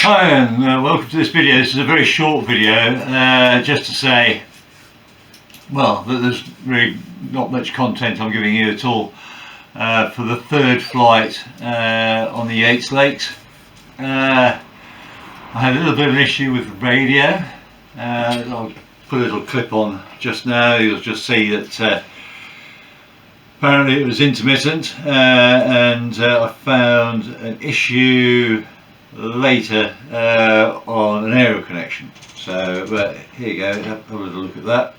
Hi and welcome to this video. This is a very short video, just to say, well, that there's really not much content I'm giving you at all for the third flight on the Yates Lakes. I had a little bit of an issue with the radio. I'll put a little clip on just now. You'll just see that apparently it was intermittent, and I found an issue later on an aerial connection. So here you go, have a little look at that.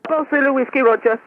Golf Zulu Whiskey, Roger.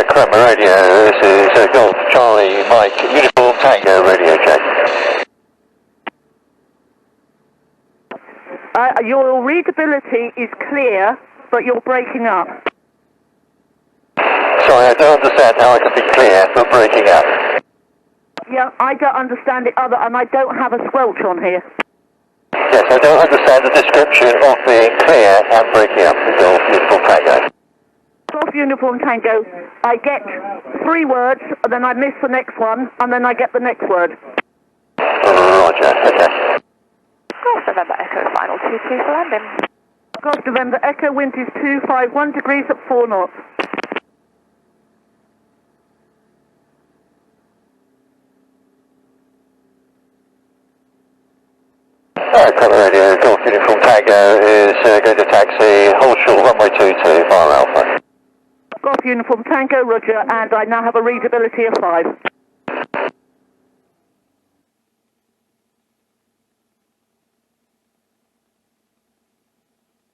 Crema Radio, this is Golf Charlie Mike, Uniform Tango Radio check. Your readability is clear, but you're breaking up. Sorry, I don't understand how I can be clear, but breaking up. Yeah, I don't understand it either, and I don't have a squelch on here. Yes, I don't understand the description of being clear and breaking up the Golf Uniform Tango. Golf Uniform Tango, I get 3 words, and then I miss the next one, and then I get the next word. Roger, okay. Golf November Echo, final 2-3 for landing. Golf November Echo, wind is 251 degrees at 4 knots. Crema Radio, Golf Uniform Tango is going to taxi, hold short runway 22, file Alpha. Golf Uniform Tango, Roger, and I now have a readability of 5.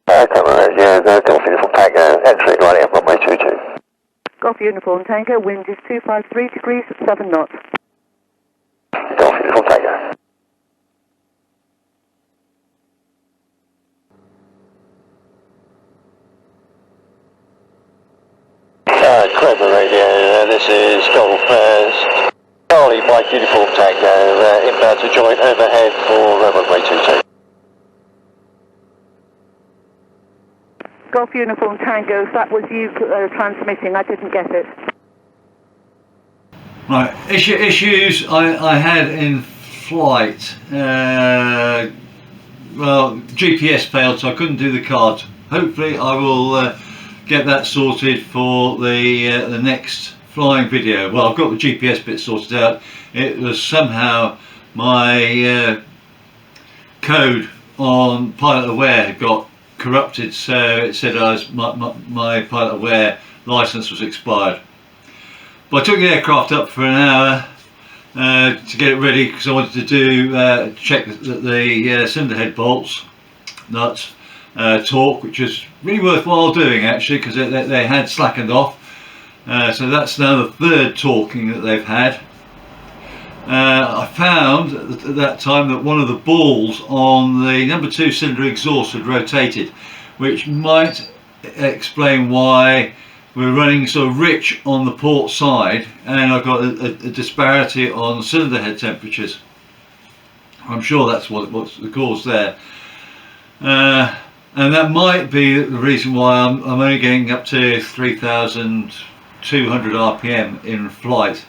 Crema Radio, Golf Uniform Tango, entry running up runway 22. Golf Uniform Tango, wind is 253 degrees at 7 knots. Golf Uniform Tango. Crema Radio, this is Golf Charlie Mike Uniform Tango, inbound to join overhead for runway 22. Golf Uniform Tango, if that was you transmitting, I didn't get it. Right, issues I had in flight. Well, GPS failed, so I couldn't do the cards. Hopefully I will get that sorted for the next flying video. Well, I've got the GPS bit sorted out. It was somehow my code on Pilot Aware had got corrupted, so it said my Pilot Aware license was expired. But I took the aircraft up for an hour to get it ready, because I wanted to do check that the cylinder head bolts, nuts, torque, which was really worthwhile doing actually, because they had slackened off. So that's now the third torquing that they've had. I found at that time that one of the balls on the number 2 cylinder exhaust had rotated, which might explain why we're running so rich on the port side, and I've got a disparity on cylinder head temperatures. I'm sure that's what's the cause there. And that might be the reason why I'm only getting up to 3,200 RPM in flight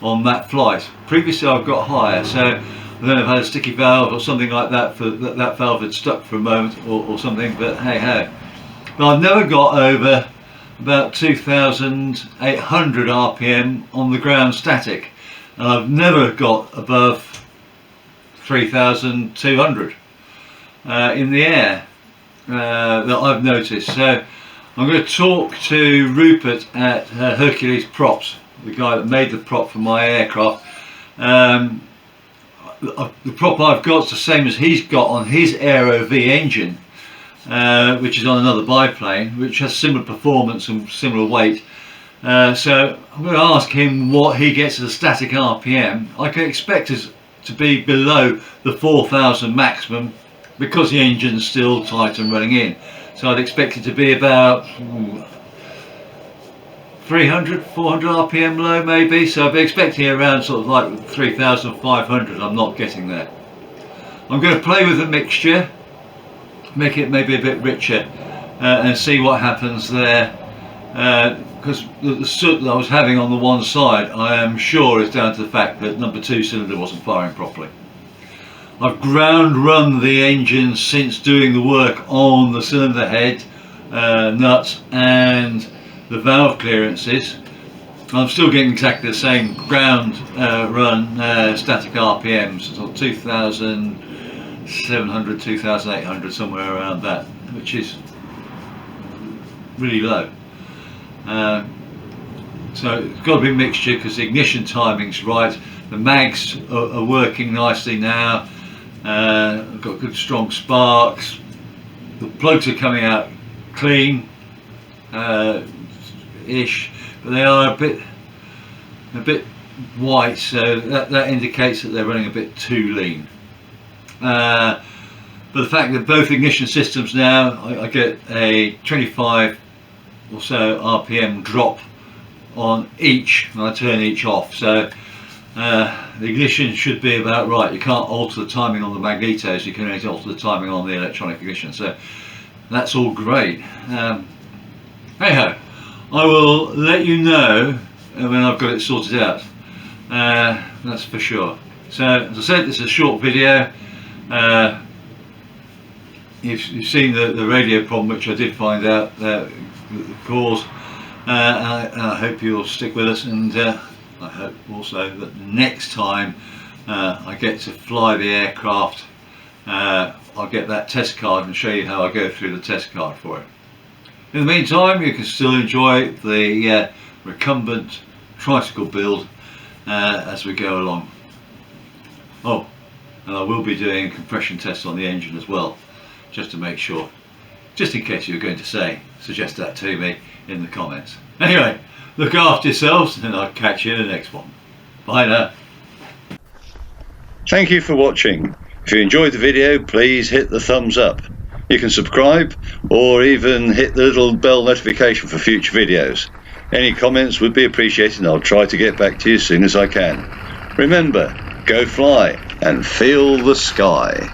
on that flight. Previously I've got higher, so then I've had a sticky valve or something like that, for that valve had stuck for a moment or something, but hey ho. But I've never got over about 2,800 RPM on the ground static, and I've never got above 3,200 in the air that I've noticed. So I'm going to talk to Rupert at Hercules Props, the guy that made the prop for my aircraft. The prop I've got is the same as he's got on his Aero V engine, which is on another biplane, which has similar performance and similar weight. So I'm going to ask him what he gets as a static RPM. I can expect us to be below the 4,000 maximum because the engine's still tight and running in. So I'd expect it to be about 300, 400 RPM low maybe. So I'd be expecting around sort of like 3,500. I'm not getting there. I'm going to play with the mixture, make it maybe a bit richer, and see what happens there. Because the soot that I was having on the one side, I am sure is down to the fact that number 2 cylinder wasn't firing properly. I've ground run the engine since doing the work on the cylinder head, nuts and the valve clearances. I'm still getting exactly the same ground run static RPMs, so 2,700, 2,800, somewhere around that, which is really low. So it's got to be a mixture because the ignition timing's right, the mags are working nicely now. I've got good strong sparks, the plugs are coming out clean ish, but they are a bit white, so that indicates that they're running a bit too lean. But the fact that both ignition systems now, I get a 25 or so RPM drop on each and I turn each off, so the ignition should be about right. You can't alter the timing on the magnetos, you can only alter the timing on the electronic ignition, so that's all great. Hey ho, I will let you know when I've got it sorted out, that's for sure. So as I said, this is a short video. You've seen the radio problem, which I did find out the cause, and I hope you'll stick with us, and I hope also that next time I get to fly the aircraft, I'll get that test card and show you how I go through the test card for it. In the meantime, you can still enjoy the recumbent tricycle build as we go along. Oh, and I will be doing a compression test on the engine as well, just to make sure, just in case you were going to suggest that to me in the comments. Anyway, look after yourselves, and I'll catch you in the next one. Bye now. Thank you for watching. If you enjoyed the video, please hit the thumbs up. You can subscribe or even hit the little bell notification for future videos. Any comments would be appreciated, and I'll try to get back to you as soon as I can. Remember, go fly and feel the sky.